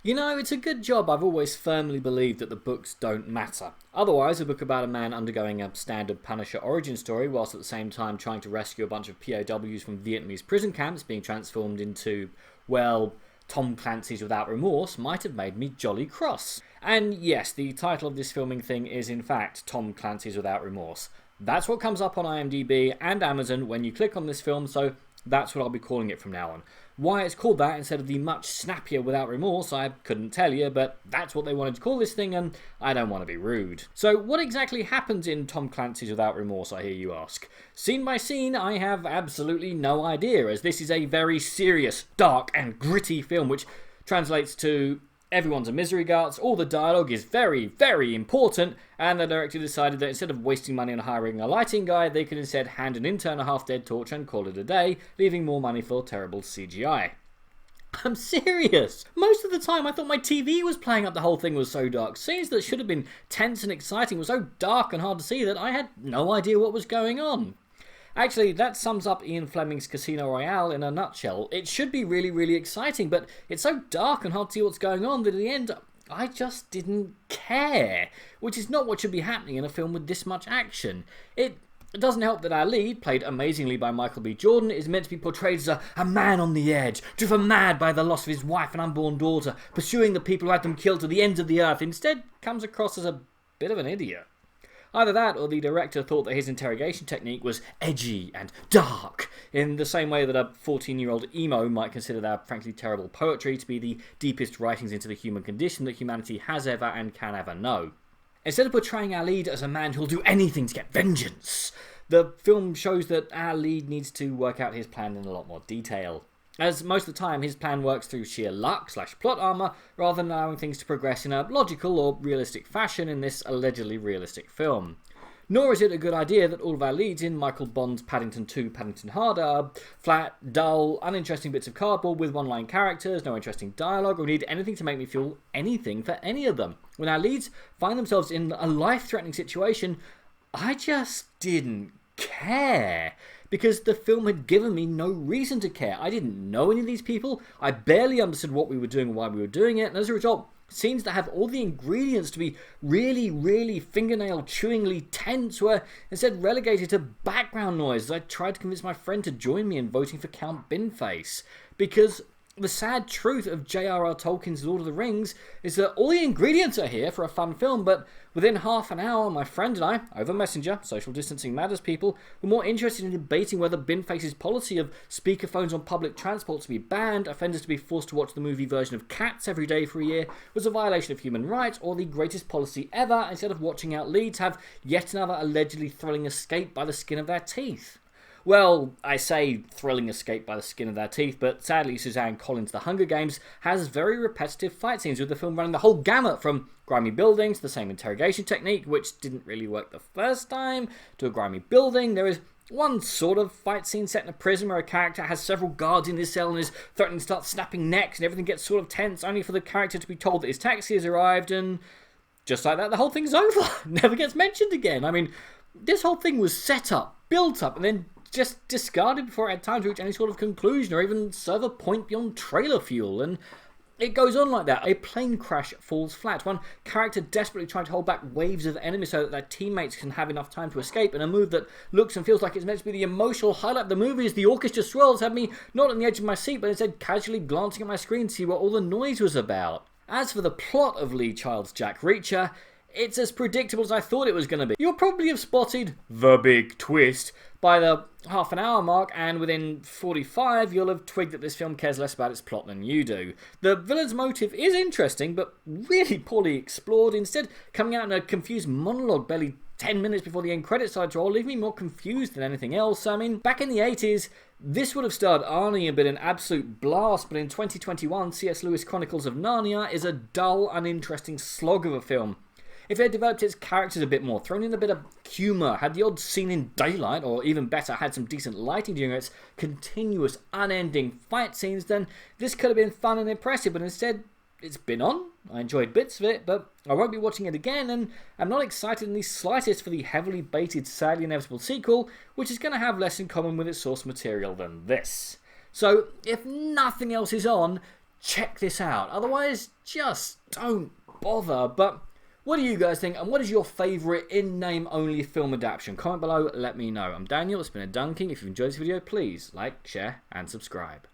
You know, it's a good job I've always firmly believed that the books don't matter. Otherwise, a book about a man undergoing a standard Punisher origin story whilst at the same time trying to rescue a bunch of POWs from Vietnamese prison camps being transformed into, well, Tom Clancy's Without Remorse might have made me jolly cross. And yes, the title of this filming thing is in fact Tom Clancy's Without Remorse. That's what comes up on IMDb and Amazon when you click on this film, so that's what I'll be calling it from now on. Why it's called that instead of the much snappier Without Remorse, I couldn't tell you, but that's what they wanted to call this thing, and I don't want to be rude. So what exactly happens in Tom Clancy's Without Remorse, I hear you ask? Scene by scene, I have absolutely no idea, as this is a very serious, dark, and gritty film, which translates to everyone's a misery guts, all the dialogue is very, very important, and the director decided that instead of wasting money on hiring a lighting guy, they could instead hand an intern a half-dead torch and call it a day, leaving more money for terrible CGI. I'm serious! Most of the time I thought my TV was playing up the whole thing was so dark. Scenes that should have been tense and exciting were so dark and hard to see that I had no idea what was going on. Actually, that sums up Ian Fleming's Casino Royale in a nutshell. It should be really, really exciting, but it's so dark and hard to see what's going on that in the end, I just didn't care. Which is not what should be happening in a film with this much action. It doesn't help that our lead, played amazingly by Michael B. Jordan, is meant to be portrayed as a man on the edge, driven mad by the loss of his wife and unborn daughter, pursuing the people who had them killed to the ends of the earth. Instead, comes across as a bit of an idiot. Either that, or the director thought that his interrogation technique was edgy and dark, in the same way that a 14-year-old emo might consider their frankly terrible poetry to be the deepest writings into the human condition that humanity has ever and can ever know. Instead of portraying our lead as a man who'll do anything to get vengeance, the film shows that our lead needs to work out his plan in a lot more detail. As most of the time, his plan works through sheer luck/plot armour, rather than allowing things to progress in a logical or realistic fashion in this allegedly realistic film. Nor is it a good idea that all of our leads in Michael Bond's Paddington 2, Paddington Harder are flat, dull, uninteresting bits of cardboard with one-line characters, no interesting dialogue, or need anything to make me feel anything for any of them. When our leads find themselves in a life-threatening situation, I just didn't care. Because the film had given me no reason to care. I didn't know any of these people, I barely understood what we were doing or why we were doing it, and as a result, scenes that have all the ingredients to be really, really fingernail-chewingly tense were instead relegated to background noise as I tried to convince my friend to join me in voting for Count Binface. Because the sad truth of J.R.R. Tolkien's Lord of the Rings is that all the ingredients are here for a fun film, but within half an hour, my friend and I, over Messenger, social distancing matters people, were more interested in debating whether Binface's policy of speakerphones on public transport to be banned, offenders to be forced to watch the movie version of Cats every day for a year, was a violation of human rights, or the greatest policy ever, instead of watching out leads have yet another allegedly thrilling escape by the skin of their teeth. Well, I say thrilling escape by the skin of their teeth, but sadly Suzanne Collins' The Hunger Games has very repetitive fight scenes, with the film running the whole gamut from grimy buildings, the same interrogation technique, which didn't really work the first time, to a grimy building. There is one sort of fight scene set in a prison where a character has several guards in his cell and is threatening to start snapping necks, and everything gets sort of tense, only for the character to be told that his taxi has arrived, and just like that, the whole thing's over. Never gets mentioned again. I mean, this whole thing was set up, built up, and then just discarded before it had time to reach any sort of conclusion or even serve a point beyond trailer fuel, and it goes on like that. A plane crash falls flat, one character desperately trying to hold back waves of enemies so that their teammates can have enough time to escape, in a move that looks and feels like it's meant to be the emotional highlight of the movie as the orchestra swells, had me not on the edge of my seat but instead casually glancing at my screen to see what all the noise was about. As for the plot of Lee Child's Jack Reacher, it's as predictable as I thought it was going to be. You'll probably have spotted the big twist by the half an hour mark, and within 45 you'll have twigged that this film cares less about its plot than you do. The villain's motive is interesting, but really poorly explored, instead coming out in a confused monologue barely 10 minutes before the end credits started to roll, leaving me more confused than anything else. I mean, back in the 80s, this would have starred Arnie and been an absolute blast, but in 2021, C.S. Lewis' Chronicles of Narnia is a dull, uninteresting slog of a film. If it had developed its characters a bit more, thrown in a bit of humour, had the odd scene in daylight, or even better, had some decent lighting during its continuous, unending fight scenes, then this could have been fun and impressive, but instead, it's been on. I enjoyed bits of it, but I won't be watching it again, and I'm not excited in the slightest for the heavily baited, sadly inevitable sequel, which is going to have less in common with its source material than this. So, if nothing else is on, check this out. Otherwise, just don't bother. But what do you guys think, and what is your favourite in-name only film adaptation? Comment below, let me know. I'm Daniel, it's been a dunking. If you've enjoyed this video, please like, share and subscribe.